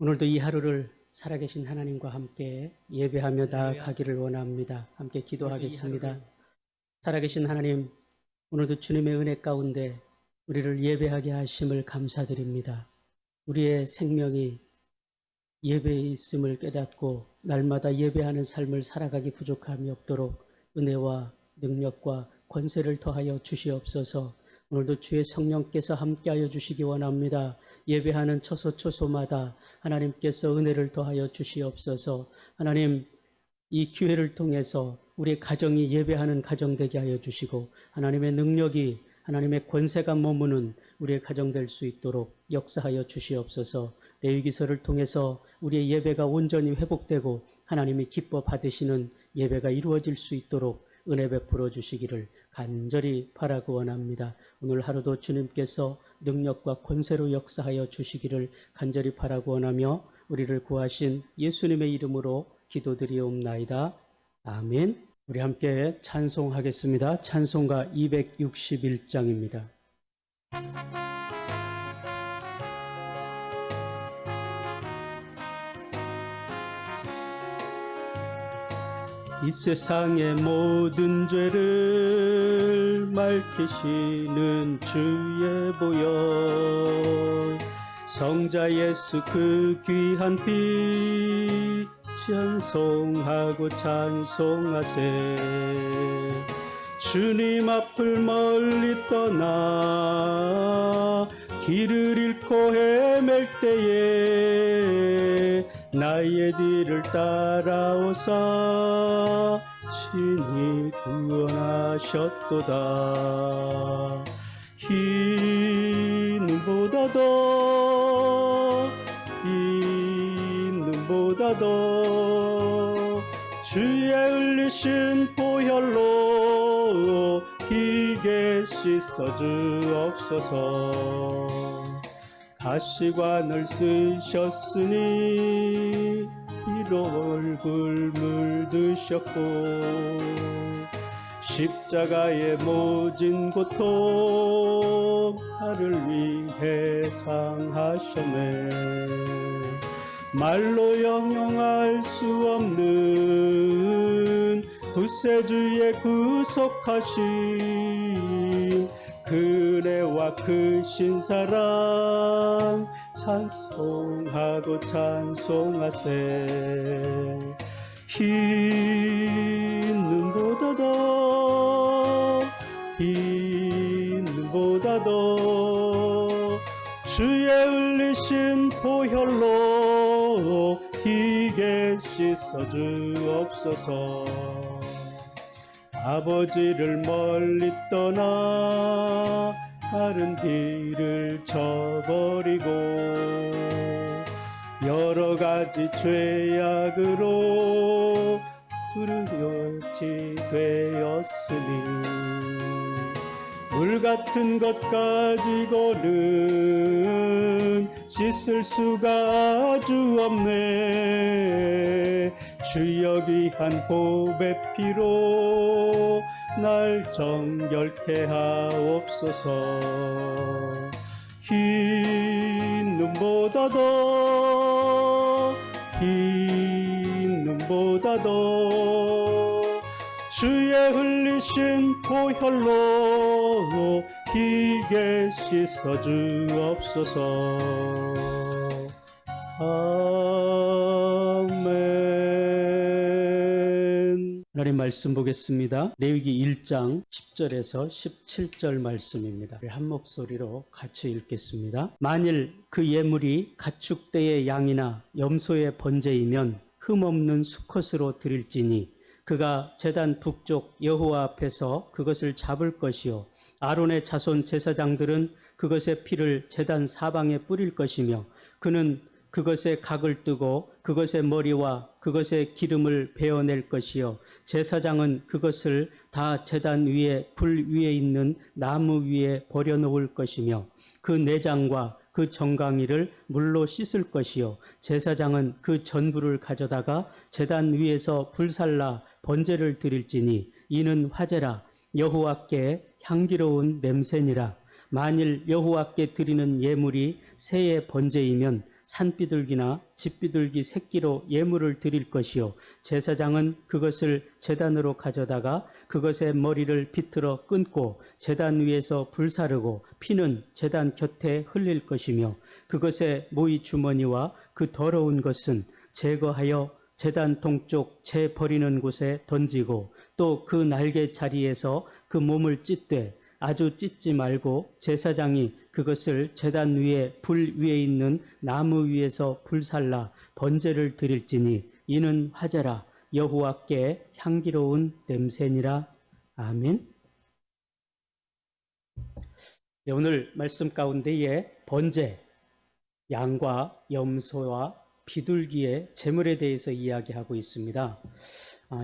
오늘도 이 하루를 살아계신 하나님과 함께 예배하며 나아가기를 원합니다. 함께 기도하겠습니다. 살아계신 하나님, 오늘도 주님의 은혜 가운데 우리를 예배하게 하심을 감사드립니다. 우리의 생명이 예배에 있음을 깨닫고 날마다 예배하는 삶을 살아가기 부족함이 없도록 은혜와 능력과 권세를 더하여 주시옵소서. 오늘도 주의 성령께서 함께하여 주시기 원합니다. 예배하는 처소처소마다 하나님께서 은혜를 더하여 주시옵소서. 하나님, 이 기회를 통해서 우리 가정이 예배하는 가정 되게 하여 주시고 하나님의 능력이, 하나님의 권세가 머무는 우리의 가정 될 수 있도록 역사하여 주시옵소서. 레위기서를 통해서 우리의 예배가 온전히 회복되고 하나님이 기뻐 받으시는 예배가 이루어질 수 있도록 은혜 베풀어 주시기를 간절히 바라고 원합니다. 오늘 하루도 주님께서 능력과 권세로 역사하여 주시기를 간절히 바라고 원하며 우리를 구하신 예수님의 이름으로 기도드리옵나이다. 아멘. 우리 함께 찬송하겠습니다. 찬송가 261장입니다. 이 세상의 모든 죄를 맑히시는 주의 보혈, 성자 예수 그 귀한 피 찬송하고 찬송하세. 주님 앞을 멀리 떠나 길을 잃고 헤맬 때에 나의 뒤를 따라오사 친히 구원하셨도다. 흰 눈보다도 주의 흘리신 보혈로 희게 씻어 주옵소서. 가시관을 쓰셨으니 피로 얼굴 물드셨고 십자가의 모진 고통 나를 위해 당하셨네. 말로 형용할 수 없는 구세주의 구속하심 그네와 크신 사랑 찬송하고 찬송하세. 흰 눈보다도 주의 흘리신 보혈로 희게 씻어 주옵소서. 아버지를 멀리 떠나 다른 길을 저버리고 여러 가지 죄악으로 두려워치 되었으니 물 같은 것 가지고는 씻을 수가 아주 없네. 주여 귀한 보배 피로 날 정결케 하옵소서. 흰 눈보다도 주의 흘리신 보혈로 희게 씻어 주옵소서. 아멘. 하나님 말씀 보겠습니다. 레위기 1장 10절에서 17절 말씀입니다. 한 목소리로 같이 읽겠습니다. 만일 그 예물이 가축대의 양이나 염소의 번제이면 흠없는 수컷으로 드릴지니 그가 제단 북쪽 여호와 앞에서 그것을 잡을 것이요 아론의 자손 제사장들은 그것의 피를 제단 사방에 뿌릴 것이며 그는 그것의 각을 뜨고 그것의 머리와 그것의 기름을 베어낼 것이요 제사장은 그것을 다 제단 위에 불 위에 있는 나무 위에 버려놓을 것이며 그 내장과 그 정강이를 물로 씻을 것이요 제사장은 그 전부를 가져다가 제단 위에서 불살라 번제를 드릴지니 이는 화제라 여호와께 향기로운 냄새니라. 만일 여호와께 드리는 예물이 새의 번제이면 산비둘기나 집비둘기 새끼로 예물을 드릴 것이요 제사장은 그것을 제단으로 가져다가 그것의 머리를 비틀어 끊고 제단 위에서 불사르고 피는 제단 곁에 흘릴 것이며 그것의 모이 주머니와 그 더러운 것은 제거하여 제단 동쪽 재 버리는 곳에 던지고 또 그 날개 자리에서 그 몸을 찢되 아주 찢지 말고 제사장이 그것을 제단 위에 불 위에 있는 나무 위에서 불살라 번제를 드릴지니 이는 화제라 여호와께 향기로운 냄새니라. 아멘. 네, 오늘 말씀 가운데에 번제, 양과 염소와 비둘기의 제물에 대해서 이야기하고 있습니다.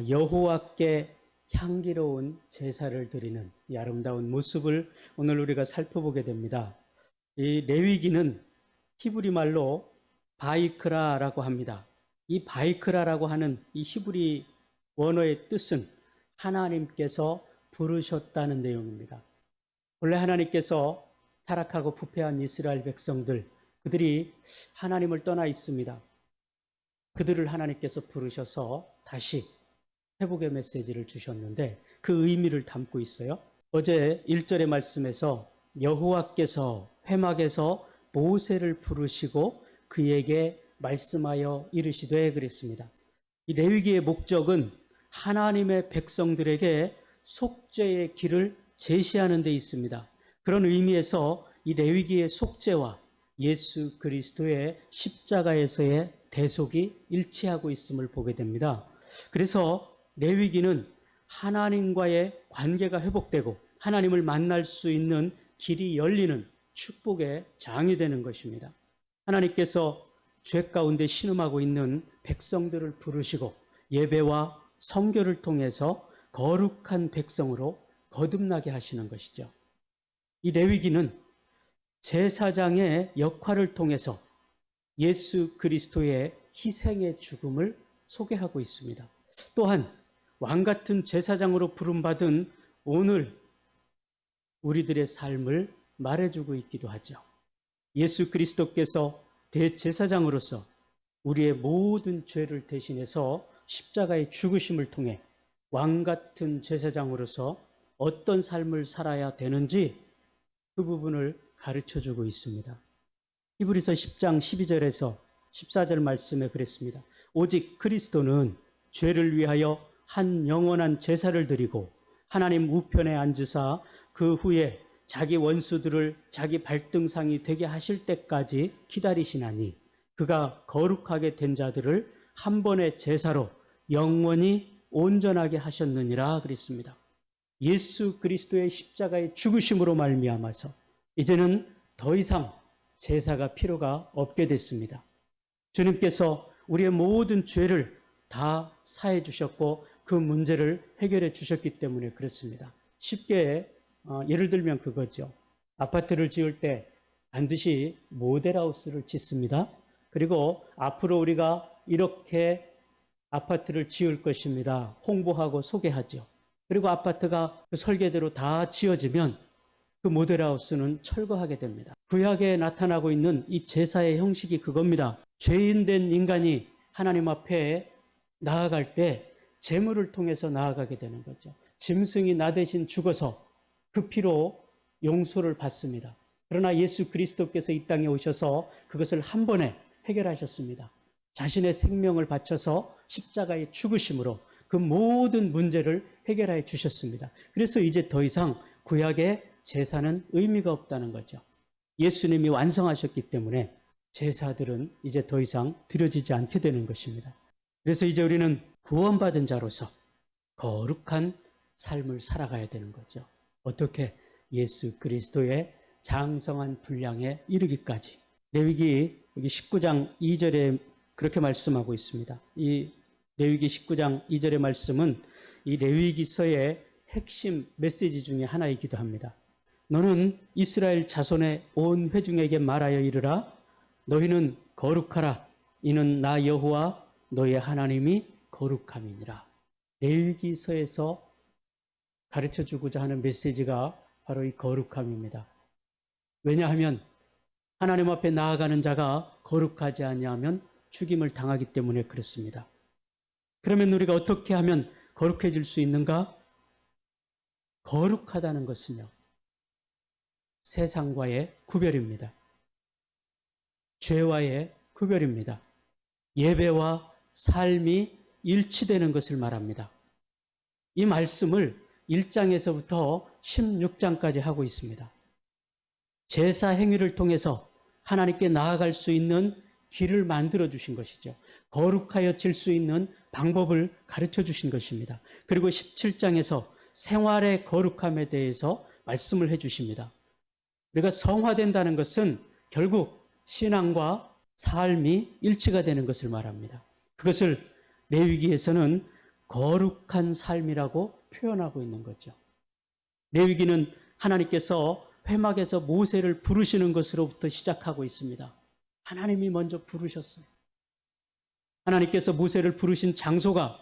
여호와께 향기로운 제사를 드리는 이 아름다운 모습을 오늘 우리가 살펴보게 됩니다. 이 레위기는 히브리 말로 바이크라라고 합니다. 이 바이크라라고 하는 이 히브리 원어의 뜻은 하나님께서 부르셨다는 내용입니다. 원래 하나님께서 타락하고 부패한 이스라엘 백성들, 그들이 하나님을 떠나 있습니다. 그들을 하나님께서 부르셔서 다시 회복의 메시지를 주셨는데 그 의미를 담고 있어요. 어제 1절의 말씀에서 여호와께서 회막에서 모세를 부르시고 그에게 말씀하여 이르시되 그랬습니다. 이 레위기의 목적은 하나님의 백성들에게 속죄의 길을 제시하는 데 있습니다. 그런 의미에서 이 레위기의 속죄와 예수 그리스도의 십자가에서의 대속이 일치하고 있음을 보게 됩니다. 그래서 레위기는 하나님과의 관계가 회복되고 하나님을 만날 수 있는 길이 열리는 축복의 장이 되는 것입니다. 하나님께서 죄 가운데 신음하고 있는 백성들을 부르시고 예배와 성결을 통해서 거룩한 백성으로 거듭나게 하시는 것이죠. 이 레위기는 제사장의 역할을 통해서 예수 그리스도의 희생의 죽음을 소개하고 있습니다. 또한 왕같은 제사장으로 부름받은 오늘 우리들의 삶을 말해주고 있기도 하죠. 예수 그리스도께서 대제사장으로서 우리의 모든 죄를 대신해서 십자가의 죽으심을 통해 왕같은 제사장으로서 어떤 삶을 살아야 되는지 그 부분을 가르쳐주고 있습니다. 히브리서 10장 12절에서 14절 말씀에 그랬습니다. 오직 그리스도는 죄를 위하여 한 영원한 제사를 드리고 하나님 우편에 앉으사 그 후에 자기 원수들을 자기 발등상이 되게 하실 때까지 기다리시나니 그가 거룩하게 된 자들을 한 번의 제사로 영원히 온전하게 하셨느니라 그랬습니다. 예수 그리스도의 십자가의 죽으심으로 말미암아서 이제는 더 이상 제사가 필요가 없게 됐습니다. 주님께서 우리의 모든 죄를 다 사해 주셨고 그 문제를 해결해 주셨기 때문에 그렇습니다. 쉽게 예를 들면 그거죠. 아파트를 지을 때 반드시 모델하우스를 짓습니다. 그리고 앞으로 우리가 이렇게 아파트를 지을 것입니다. 홍보하고 소개하죠. 그리고 아파트가 그 설계대로 다 지어지면 그 모델하우스는 철거하게 됩니다. 구약에 나타나고 있는 이 제사의 형식이 그겁니다. 죄인된 인간이 하나님 앞에 나아갈 때 제물을 통해서 나아가게 되는 거죠. 짐승이 나 대신 죽어서 그 피로 용서를 받습니다. 그러나 예수 그리스도께서 이 땅에 오셔서 그것을 한 번에 해결하셨습니다. 자신의 생명을 바쳐서 십자가의 죽으심으로 그 모든 문제를 해결해 주셨습니다. 그래서 이제 더 이상 구약의 제사는 의미가 없다는 거죠. 예수님이 완성하셨기 때문에 제사들은 이제 더 이상 드려지지 않게 되는 것입니다. 그래서 이제 우리는 구원받은 자로서 거룩한 삶을 살아가야 되는 거죠. 어떻게? 예수 그리스도의 장성한 분량에 이르기까지. 레위기 여기 19장 2절에 그렇게 말씀하고 있습니다. 이 레위기 19장 2절의 말씀은 이 레위기서의 핵심 메시지 중에 하나이기도 합니다. 너는 이스라엘 자손의 온 회중에게 말하여 이르라. 너희는 거룩하라. 이는 나 여호와 너의 하나님이 거룩함이니라. 레위기서에서 가르쳐주고자 하는 메시지가 바로 이 거룩함입니다. 왜냐하면 하나님 앞에 나아가는 자가 거룩하지 아니하면 죽임을 당하기 때문에 그렇습니다. 그러면 우리가 어떻게 하면 거룩해질 수 있는가? 거룩하다는 것은요, 세상과의 구별입니다. 죄와의 구별입니다. 예배와 삶이 일치되는 것을 말합니다. 이 말씀을 1장에서부터 16장까지 하고 있습니다. 제사 행위를 통해서 하나님께 나아갈 수 있는 길을 만들어 주신 것이죠. 거룩하여질 수 있는 방법을 가르쳐 주신 것입니다. 그리고 17장에서 생활의 거룩함에 대해서 말씀을 해 주십니다. 우리가 성화된다는 것은 결국 신앙과 삶이 일치가 되는 것을 말합니다. 그것을 레위기에서는 거룩한 삶이라고 표현하고 있는 거죠. 레위기는 하나님께서 회막에서 모세를 부르시는 것으로부터 시작하고 있습니다. 하나님이 먼저 부르셨어요. 하나님께서 모세를 부르신 장소가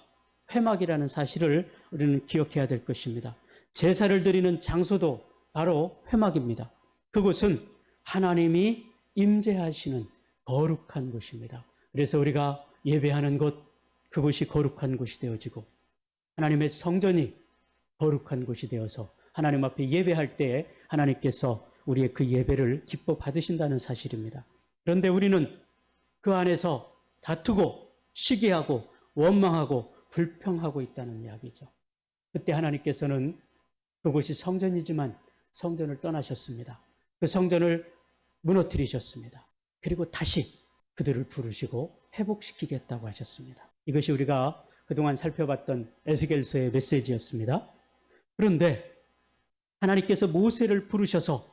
회막이라는 사실을 우리는 기억해야 될 것입니다. 제사를 드리는 장소도 바로 회막입니다. 그곳은 하나님이 임재하시는 거룩한 곳입니다. 그래서 우리가 예배하는 곳, 그곳이 거룩한 곳이 되어지고 하나님의 성전이 거룩한 곳이 되어서 하나님 앞에 예배할 때에 하나님께서 우리의 그 예배를 기뻐 받으신다는 사실입니다. 그런데 우리는 그 안에서 다투고 시기하고 원망하고 불평하고 있다는 이야기죠. 그때 하나님께서는 그곳이 성전이지만 성전을 떠나셨습니다. 그 성전을 무너뜨리셨습니다. 그리고 다시 그들을 부르시고 회복시키겠다고 하셨습니다. 이것이 우리가 그동안 살펴봤던 에스겔서의 메시지였습니다. 그런데 하나님께서 모세를 부르셔서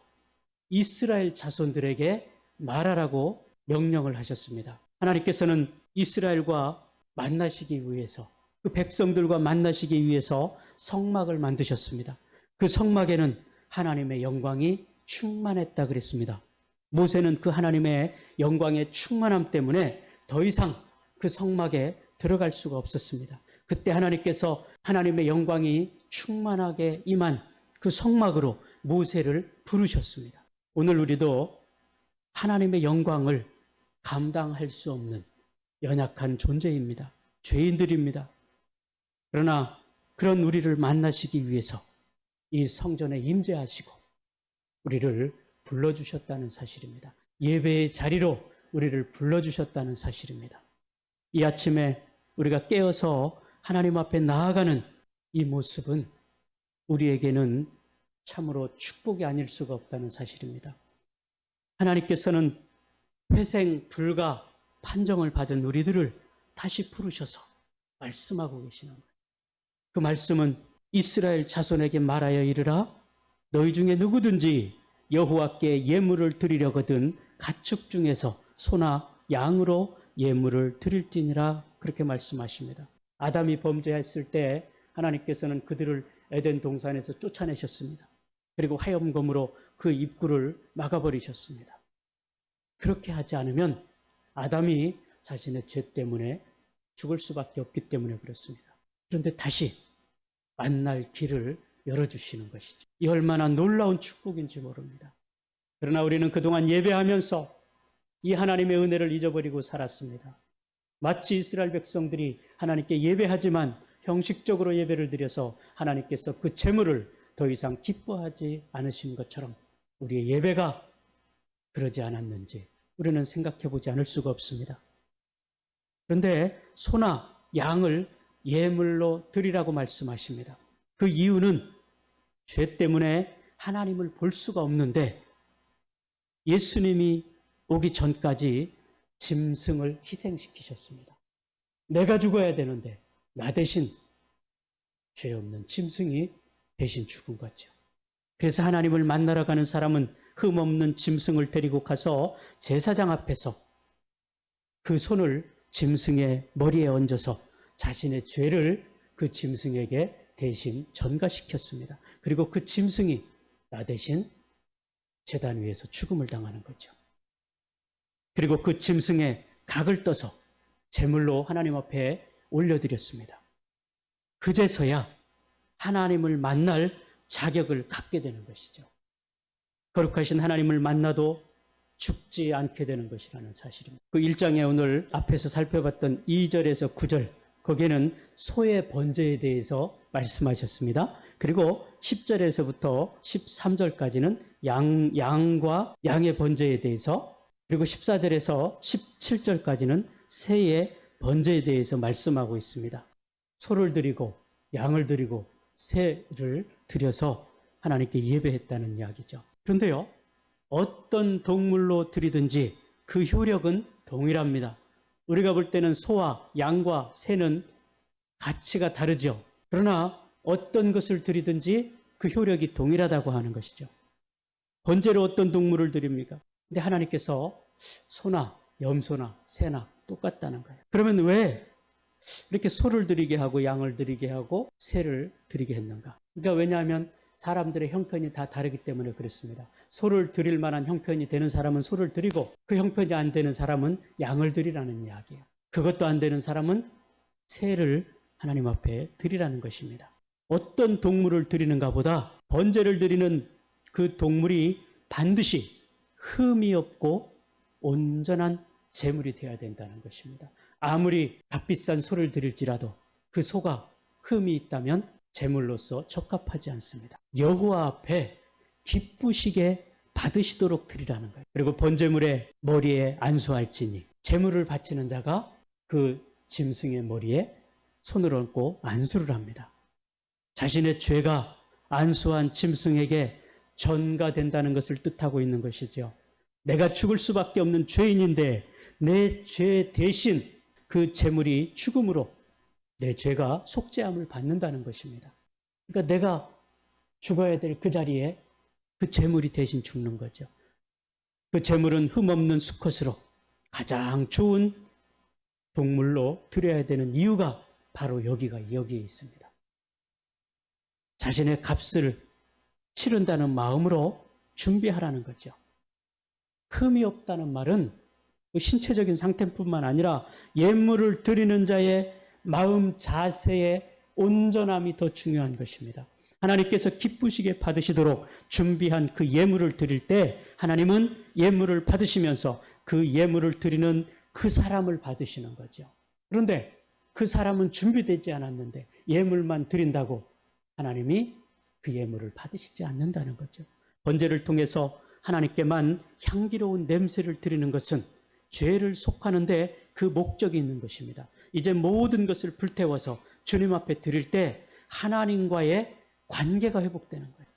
이스라엘 자손들에게 말하라고 명령을 하셨습니다. 하나님께서는 이스라엘과 만나시기 위해서, 그 백성들과 만나시기 위해서 성막을 만드셨습니다. 그 성막에는 하나님의 영광이 충만했다 그랬습니다. 모세는 그 하나님의 영광의 충만함 때문에 더 이상 그 성막에 들어갈 수가 없었습니다. 그때 하나님께서 하나님의 영광이 충만하게 임한 그 성막으로 모세를 부르셨습니다. 오늘 우리도 하나님의 영광을 감당할 수 없는 연약한 존재입니다. 죄인들입니다. 그러나 그런 우리를 만나시기 위해서 이 성전에 임재하시고 우리를 불러주셨다는 사실입니다. 예배의 자리로 우리를 불러주셨다는 사실입니다. 이 아침에 우리가 깨어서 하나님 앞에 나아가는 이 모습은 우리에게는 참으로 축복이 아닐 수가 없다는 사실입니다. 하나님께서는 회생 불가 판정을 받은 우리들을 다시 부르셔서 말씀하고 계시는 거예요. 그 말씀은 이스라엘 자손에게 말하여 이르라, 너희 중에 누구든지 여호와께 예물을 드리려거든 가축 중에서 소나 양으로 예물을 드릴지니라, 그렇게 말씀하십니다. 아담이 범죄했을 때 하나님께서는 그들을 에덴 동산에서 쫓아내셨습니다. 그리고 화염검으로 그 입구를 막아버리셨습니다. 그렇게 하지 않으면 아담이 자신의 죄 때문에 죽을 수밖에 없기 때문에 그렇습니다. 그런데 다시 만날 길을 열어주시는 것이죠. 이 얼마나 놀라운 축복인지 모릅니다. 그러나 우리는 그동안 예배하면서 이 하나님의 은혜를 잊어버리고 살았습니다. 마치 이스라엘 백성들이 하나님께 예배하지만 형식적으로 예배를 드려서 하나님께서 그 제물을 더 이상 기뻐하지 않으신 것처럼 우리의 예배가 그러지 않았는지 우리는 생각해 보지 않을 수가 없습니다. 그런데 소나 양을 예물로 드리라고 말씀하십니다. 그 이유는 죄 때문에 하나님을 볼 수가 없는데 예수님이 오기 전까지 짐승을 희생시키셨습니다. 내가 죽어야 되는데 나 대신 죄 없는 짐승이 대신 죽은 거죠. 그래서 하나님을 만나러 가는 사람은 흠없는 짐승을 데리고 가서 제사장 앞에서 그 손을 짐승의 머리에 얹어서 자신의 죄를 그 짐승에게 대신 전가시켰습니다. 그리고 그 짐승이 나 대신 제단 위에서 죽음을 당하는 거죠. 그리고 그 짐승의 각을 떠서 제물로 하나님 앞에 올려드렸습니다. 그제서야 하나님을 만날 자격을 갖게 되는 것이죠. 거룩하신 하나님을 만나도 죽지 않게 되는 것이라는 사실입니다. 그 1장에 오늘 앞에서 살펴봤던 2절에서 9절, 거기에는 소의 번제에 대해서 말씀하셨습니다. 그리고 10절에서부터 13절까지는 양과 양의 번제에 대해서, 그리고 14절에서 17절까지는 새의 번제에 대해서 말씀하고 있습니다. 소를 드리고 양을 드리고 새를 드려서 하나님께 예배했다는 이야기죠. 그런데요, 어떤 동물로 드리든지 그 효력은 동일합니다. 우리가 볼 때는 소와 양과 새는 가치가 다르죠. 그러나 어떤 것을 드리든지 그 효력이 동일하다고 하는 것이죠. 번제로 어떤 동물을 드립니까? 근데 하나님께서 소나 염소나 새나 똑같다는 거예요. 그러면 왜 이렇게 소를 드리게 하고 양을 드리게 하고 새를 드리게 했는가? 그러니까 왜냐하면 사람들의 형편이 다 다르기 때문에 그렇습니다. 소를 드릴 만한 형편이 되는 사람은 소를 드리고 그 형편이 안 되는 사람은 양을 드리라는 이야기예요. 그것도 안 되는 사람은 새를 하나님 앞에 드리라는 것입니다. 어떤 동물을 드리는가 보다 번제를 드리는 그 동물이 반드시 흠이 없고 온전한 제물이 되어야 된다는 것입니다. 아무리 값비싼 소를 드릴지라도 그 소가 흠이 있다면 제물로서 적합하지 않습니다. 여호와 앞에 기쁘시게 받으시도록 드리라는 거예요. 그리고 번제물의 머리에 안수할지니, 제물을 바치는 자가 그 짐승의 머리에 손을 얹고 안수를 합니다. 자신의 죄가 안수한 짐승에게 전가된다는 것을 뜻하고 있는 것이죠. 내가 죽을 수밖에 없는 죄인인데 내 죄 대신 그 제물이 죽음으로 내 죄가 속죄함을 받는다는 것입니다. 그러니까 내가 죽어야 될 그 자리에 그 제물이 대신 죽는 거죠. 그 제물은 흠없는 수컷으로 가장 좋은 동물로 드려야 되는 이유가 바로 여기에 있습니다. 자신의 값을 치른다는 마음으로 준비하라는 거죠. 흠이 없다는 말은 신체적인 상태뿐만 아니라 예물을 드리는 자의 마음 자세의 온전함이 더 중요한 것입니다. 하나님께서 기쁘시게 받으시도록 준비한 그 예물을 드릴 때 하나님은 예물을 받으시면서 그 예물을 드리는 그 사람을 받으시는 거죠. 그런데 그 사람은 준비되지 않았는데 예물만 드린다고 하나님이 그 예물을 받으시지 않는다는 거죠. 번제를 통해서 하나님께만 향기로운 냄새를 드리는 것은 죄를 속하는데 그 목적이 있는 것입니다. 이제 모든 것을 불태워서 주님 앞에 드릴 때 하나님과의 관계가 회복되는 거예요.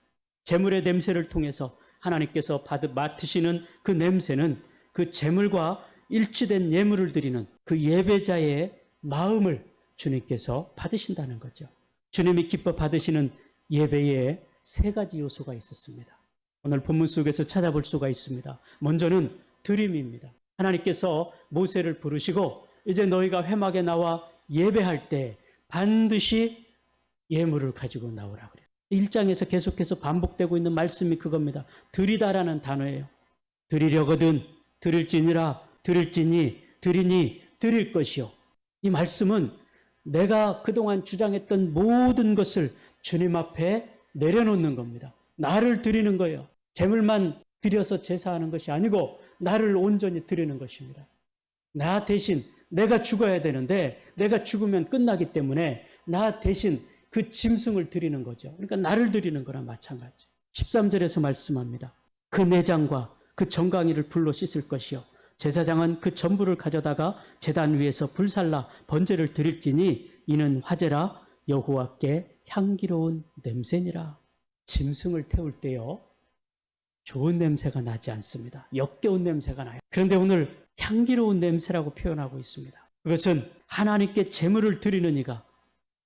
제물의 냄새를 통해서 하나님께서 맡으시는 그 냄새는 그 제물과 일치된 예물을 드리는 그 예배자의 마음을 주님께서 받으신다는 거죠. 주님이 기뻐 받으시는 예배에 세 가지 요소가 있었습니다. 오늘 본문 속에서 찾아볼 수가 있습니다. 먼저는 드림입니다. 하나님께서 모세를 부르시고 이제 너희가 회막에 나와 예배할 때 반드시 예물을 가지고 나오라 그래요. 1장에서 계속해서 반복되고 있는 말씀이 그겁니다. 드리다라는 단어예요. 드리려거든 드릴지니라, 드릴지니, 드리니, 드릴 것이요. 이 말씀은 내가 그동안 주장했던 모든 것을 주님 앞에 내려놓는 겁니다. 나를 드리는 거예요. 제물만 드려서 제사하는 것이 아니고 나를 온전히 드리는 것입니다. 나 대신 내가 죽어야 되는데 내가 죽으면 끝나기 때문에 나 대신 그 짐승을 드리는 거죠. 그러니까 나를 드리는 거랑 마찬가지. 13절에서 말씀합니다. 그 내장과 그 정강이를 불로 씻을 것이요. 제사장은 그 전부를 가져다가 제단 위에서 불살라 번제를 드릴지니 이는 화제라 여호와께 향기로운 냄새니라. 짐승을 태울 때요, 좋은 냄새가 나지 않습니다. 역겨운 냄새가 나요. 그런데 오늘 향기로운 냄새라고 표현하고 있습니다. 그것은 하나님께 제물을 드리는 이가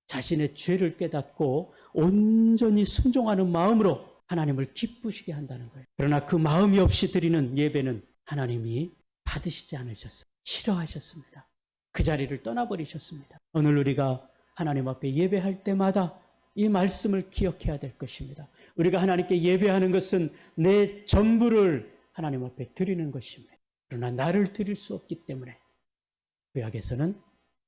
자신의 죄를 깨닫고 온전히 순종하는 마음으로 하나님을 기쁘시게 한다는 거예요. 그러나 그 마음이 없이 드리는 예배는 하나님이 받으시지 않으셨어요. 싫어하셨습니다. 그 자리를 떠나버리셨습니다. 오늘 우리가 하나님 앞에 예배할 때마다 이 말씀을 기억해야 될 것입니다. 우리가 하나님께 예배하는 것은 내 전부를 하나님 앞에 드리는 것입니다. 그러나 나를 드릴 수 없기 때문에 구약에서는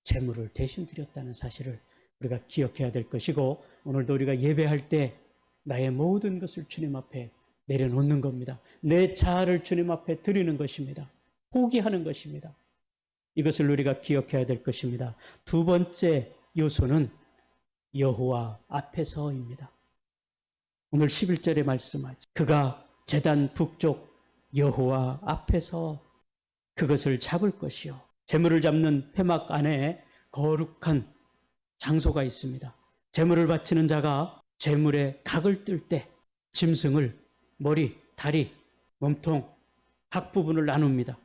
제물을 대신 드렸다는 사실을 우리가 기억해야 될 것이고, 오늘도 우리가 예배할 때 나의 모든 것을 주님 앞에 내려놓는 겁니다. 내 자아를 주님 앞에 드리는 것입니다. 포기하는 것입니다. 이것을 우리가 기억해야 될 것입니다. 두 번째 요소는 여호와 앞에서입니다. 오늘 11절에 말씀하죠. 그가 제단 북쪽 여호와 앞에서 그것을 잡을 것이요. 제물을 잡는 회막 안에 거룩한 장소가 있습니다. 제물을 바치는 자가 제물의 각을 뜰 때 짐승을 머리, 다리, 몸통 각 부분을 나눕니다.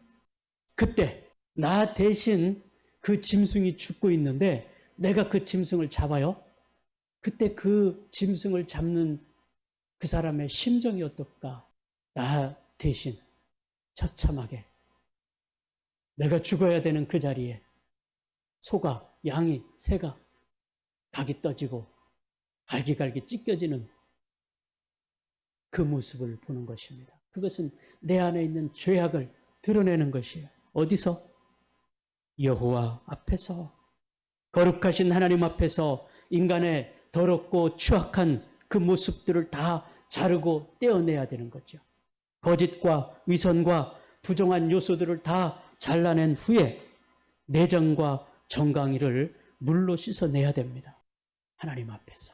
그때 나 대신 그 짐승이 죽고 있는데 내가 그 짐승을 잡아요. 그때 그 짐승을 잡는 그 사람의 심정이 어떨까? 나 대신 처참하게 내가 죽어야 되는 그 자리에 소가, 양이, 새가 각이 떠지고 갈기갈기 찢겨지는 그 모습을 보는 것입니다. 그것은 내 안에 있는 죄악을 드러내는 것이에요. 어디서? 여호와 앞에서, 거룩하신 하나님 앞에서 인간의 더럽고 추악한 그 모습들을 다 자르고 떼어내야 되는 거죠. 거짓과 위선과 부정한 요소들을 다 잘라낸 후에 내정과 정강이를 물로 씻어내야 됩니다. 하나님 앞에서,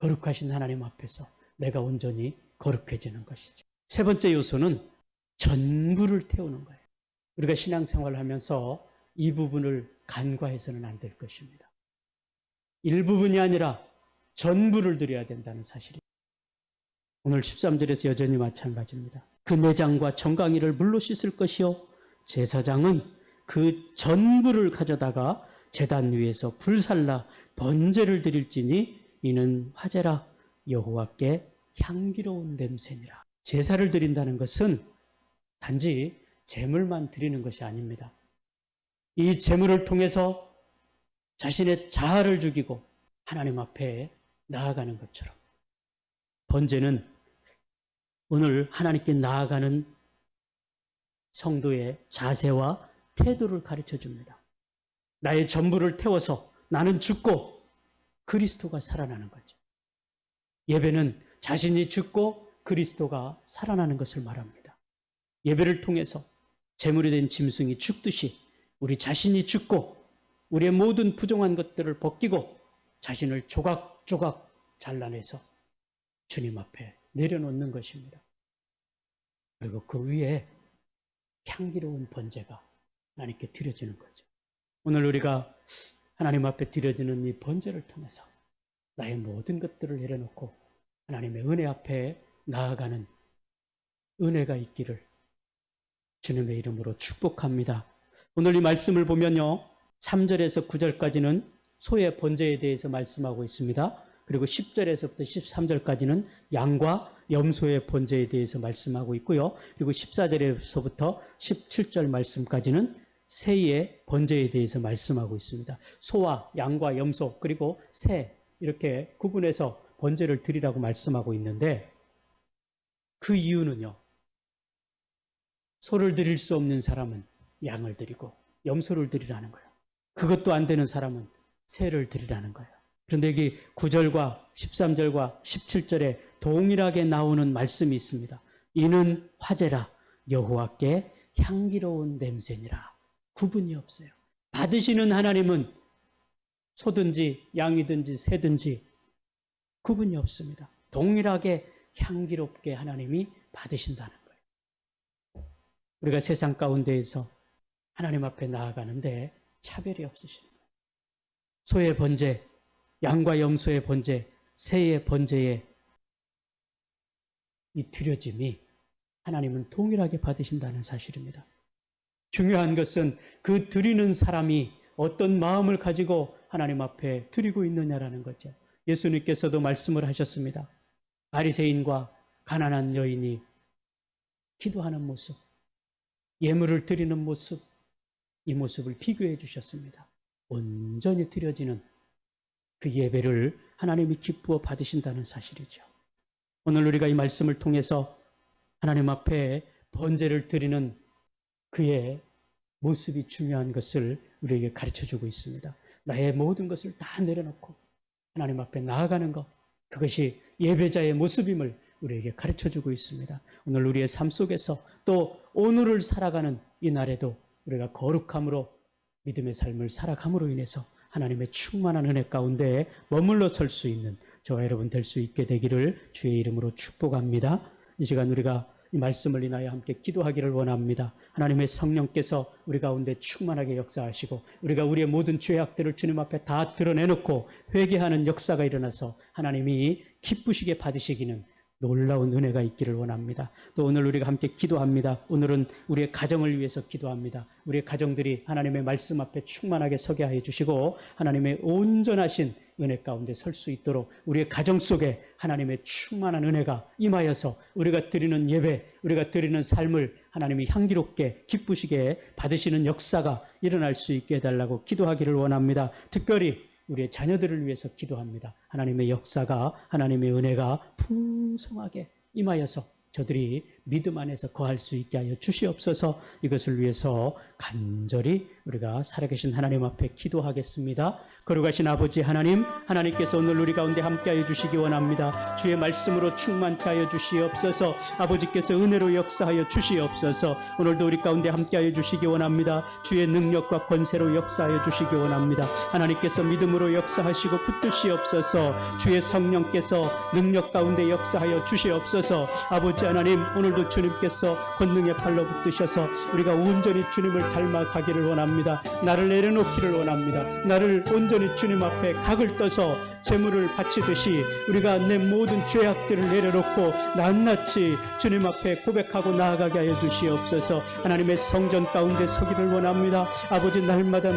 거룩하신 하나님 앞에서 내가 온전히 거룩해지는 것이죠. 세 번째 요소는 전부를 태우는 거예요. 우리가 신앙생활을 하면서 이 부분을 간과해서는 안 될 것입니다. 일부분이 아니라 전부를 드려야 된다는 사실이 오늘 13절에서 여전히 마찬가지입니다. 그 내장과 정강이를 물로 씻을 것이요 제사장은 그 전부를 가져다가 제단 위에서 불살라 번제를 드릴지니 이는 화제라 여호와께 향기로운 냄새니라. 제사를 드린다는 것은 단지 제물만 드리는 것이 아닙니다. 이 제물을 통해서 자신의 자아를 죽이고 하나님 앞에 나아가는 것처럼 번제는 오늘 하나님께 나아가는 성도의 자세와 태도를 가르쳐 줍니다. 나의 전부를 태워서 나는 죽고 그리스도가 살아나는 거죠. 예배는 자신이 죽고 그리스도가 살아나는 것을 말합니다. 예배를 통해서 제물이 된 짐승이 죽듯이 우리 자신이 죽고 우리의 모든 부정한 것들을 벗기고 자신을 조각조각 잘라내서 주님 앞에 내려놓는 것입니다. 그리고 그 위에 향기로운 번제가 하나님께 드려지는 거죠. 오늘 우리가 하나님 앞에 드려지는 이 번제를 통해서 나의 모든 것들을 내려놓고 하나님의 은혜 앞에 나아가는 은혜가 있기를 주님의 이름으로 축복합니다. 오늘 이 말씀을 보면요, 3절에서 9절까지는 소의 번제에 대해서 말씀하고 있습니다. 그리고 10절에서부터 13절까지는 양과 염소의 번제에 대해서 말씀하고 있고요. 그리고 14절에서부터 17절 말씀까지는 새의 번제에 대해서 말씀하고 있습니다. 소와 양과 염소 그리고 새 이렇게 구분해서 번제를 드리라고 말씀하고 있는데 그 이유는요, 소를 드릴 수 없는 사람은 양을 드리고 염소를 드리라는 거예요. 그것도 안 되는 사람은 새를 드리라는 거예요. 그런데 여기 9절과 13절과 17절에 동일하게 나오는 말씀이 있습니다. 이는 화제라 여호와께 향기로운 냄새니라. 구분이 없어요. 받으시는 하나님은 소든지 양이든지 새든지 구분이 없습니다. 동일하게 향기롭게 하나님이 받으신다는 거예요. 우리가 세상 가운데에서 하나님 앞에 나아가는데 차별이 없으시는 거예요. 소의 번제, 양과 염소의 번제, 새의 번제의 이 드려짐이 하나님은 동일하게 받으신다는 사실입니다. 중요한 것은 그 드리는 사람이 어떤 마음을 가지고 하나님 앞에 드리고 있느냐라는 거죠. 예수님께서도 말씀을 하셨습니다. 바리새인과 가난한 여인이 기도하는 모습, 예물을 드리는 모습, 이 모습을 비교해 주셨습니다. 온전히 드려지는 그 예배를 하나님이 기쁘어 받으신다는 사실이죠. 오늘 우리가 이 말씀을 통해서 하나님 앞에 번제를 드리는 그의 모습이 중요한 것을 우리에게 가르쳐주고 있습니다. 나의 모든 것을 다 내려놓고 하나님 앞에 나아가는 것, 그것이 예배자의 모습임을 우리에게 가르쳐주고 있습니다. 오늘 우리의 삶 속에서 또 오늘을 살아가는 이 날에도 우리가 거룩함으로 믿음의 삶을 살아감으로 인해서 하나님의 충만한 은혜 가운데 머물러 설 수 있는 저와 여러분 될 수 있게 되기를 주의 이름으로 축복합니다. 이 시간 우리가 이 말씀을 인하여 함께 기도하기를 원합니다. 하나님의 성령께서 우리 가운데 충만하게 역사하시고 우리가 우리의 모든 죄악들을 주님 앞에 다 드러내놓고 회개하는 역사가 일어나서 하나님이 기쁘시게 받으시기는 놀라운 은혜가 있기를 원합니다. 또 오늘 우리가 함께 기도합니다. 오늘은 우리의 가정을 위해서 기도합니다. 우리의 가정들이 하나님의 말씀 앞에 충만하게 서게 하여 주시고 하나님의 온전하신 은혜 가운데 설 수 있도록 우리의 가정 속에 하나님의 충만한 은혜가 임하여서 우리가 드리는 예배, 우리가 드리는 삶을 하나님이 향기롭게 기쁘시게 받으시는 역사가 일어날 수 있게 해달라고 기도하기를 원합니다. 특별히 우리의 자녀들을 위해서 기도합니다. 하나님의 역사가, 하나님의 은혜가 풍성하게 임하여서 저들이 믿음 안에서 거할 수 있게 하여 주시옵소서. 이것을 위해서 간절히 우리가 살아계신 하나님 앞에 기도하겠습니다. 거룩하신 아버지 하나님, 하나님께서 오늘 우리 가운데 함께하여 주시기 원합니다. 주의 말씀으로 충만케 하여 주시옵소서. 아버지께서 은혜로 역사하여 주시옵소서. 오늘도 우리 가운데 함께하여 주시기 원합니다. 주의 능력과 권세로 역사하여 주시기 원합니다. 하나님께서 믿음으로 역사하시고 붙드시옵소서. 주의 성령께서 능력 가운데 역사하여 주시옵소서. 아버지 하나님, 오늘도 주님께서 권능의 팔로 붙드셔서 우리가 온전히 주님을 닮아가기를 원합니다. 나를 내려놓기를 원합니다. 나를 온전히 주님 앞에 각을 떠서 제물을 바치듯이 우리가 내 모든 죄악들을 내려놓고 낱낱이 주님 앞에 고백하고 나아가게 하여 주시옵소서. 하나님의 성전 가운데 서기를 원합니다. 아버지, 날마다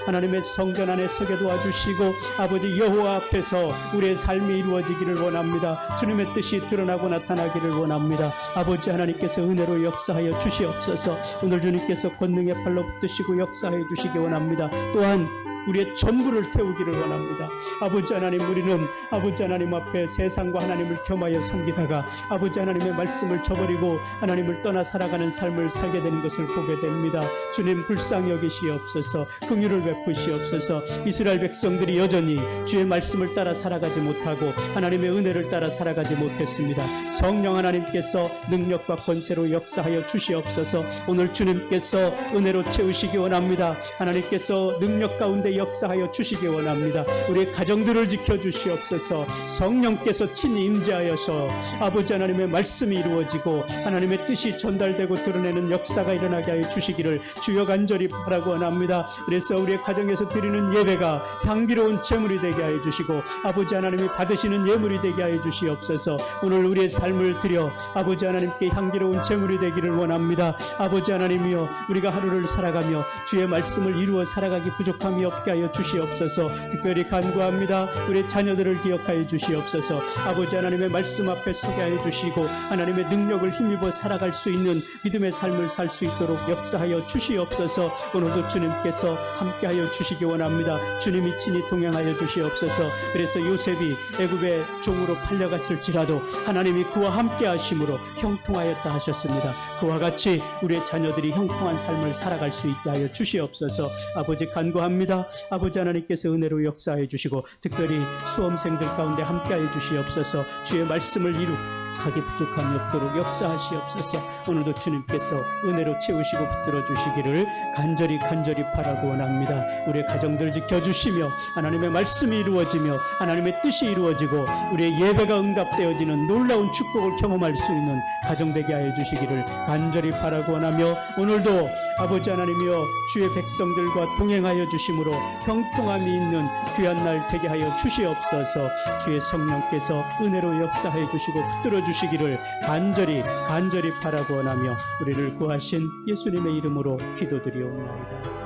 하나님의 성전 안에 서게 도와주시고 아버지 여호와 앞에서 우리의 삶이 이루어지기를 원합니다. 주님의 뜻이 드러나고 나타나기를 원합니다. 아버지 하나님께서 은혜로 역사하여 주시옵소서. 오늘 주님께서 권능의 팔로 붙드시고 역사하여 주시기 원합니다. 또한 우리의 전부를 태우기를 원합니다. 아버지 하나님, 우리는 아버지 하나님 앞에 세상과 하나님을 겸하여 섬기다가 아버지 하나님의 말씀을 저버리고 하나님을 떠나 살아가는 삶을 살게 되는 것을 보게 됩니다. 주님, 불쌍히 여기시옵소서. 긍휼을 베푸시옵소서. 이스라엘 백성들이 여전히 주의 말씀을 따라 살아가지 못하고 하나님의 은혜를 따라 살아가지 못했습니다. 성령 하나님께서 능력과 권세로 역사하여 주시옵소서. 오늘 주님께서 은혜로 채우시기 원합니다. 하나님께서 능력 가운데 역사하여 주시기 원합니다. 우리의 가정들을 지켜주시옵소서. 성령께서 친히 임재하여서 아버지 하나님의 말씀이 이루어지고 하나님의 뜻이 전달되고 드러내는 역사가 일어나게 하여 주시기를 주여 간절히 바라고 원합니다. 그래서 우리의 가정에서 드리는 예배가 향기로운 제물이 되게 하여 주시고 아버지 하나님이 받으시는 예물이 되게 하여 주시옵소서. 오늘 우리의 삶을 드려 아버지 하나님께 향기로운 제물이 되기를 원합니다. 아버지 하나님이여, 우리가 하루를 살아가며 주의 말씀을 이루어 살아가기 부족함이 없게 하여 주시옵소서. 특별히 간구합니다. 우리 자녀들을 기억하여 주시옵소서. 아버지 하나님의 말씀 앞에 서게 하여 주시고 하나님의 능력을 힘입어 살아갈 수 있는 믿음의 삶을 살 수 있도록 역사하여 주시옵소서. 오늘도 주님께서 함께하여 주시기 원합니다. 주님이 친히 동행하여 주시옵소서. 그래서 요셉이 애굽의 종으로 팔려갔을지라도 하나님이 그와 함께 하심으로 형통하였다 하셨습니다. 그와 같이 우리의 자녀들이 형통한 삶을 살아갈 수 있게 하여 주시옵소서. 아버지 간구합니다. 아버지 하나님께서 은혜로 역사해 주시고 특별히 수험생들 가운데 함께하여 주시옵소서. 주의 말씀을 이룩하기 부족함이 없도록 역사하시옵소서. 오늘도 주님께서 은혜로 채우시고 붙들어 주시기를 간절히 바라고 원합니다. 우리의 가정들 지켜주시며 하나님의 말씀이 이루어지며 하나님의 뜻이 이루어지고 우리의 예배가 응답되어지는 놀라운 축복을 경험할 수 있는 가정 되게 하여 주시기를 간절히 바라고 원하며 오늘도 아버지 하나님이여 주의 백성들과 동행하여 주심으로 형통함이 있는 귀한 날 되게 하여 주시옵소서. 주의 성령께서 은혜로 역사하여 주시고 붙들어 주시기를 간절히 바라고 원하며 우리를 구하신 예수님의 이름으로 기도드리옵나이다.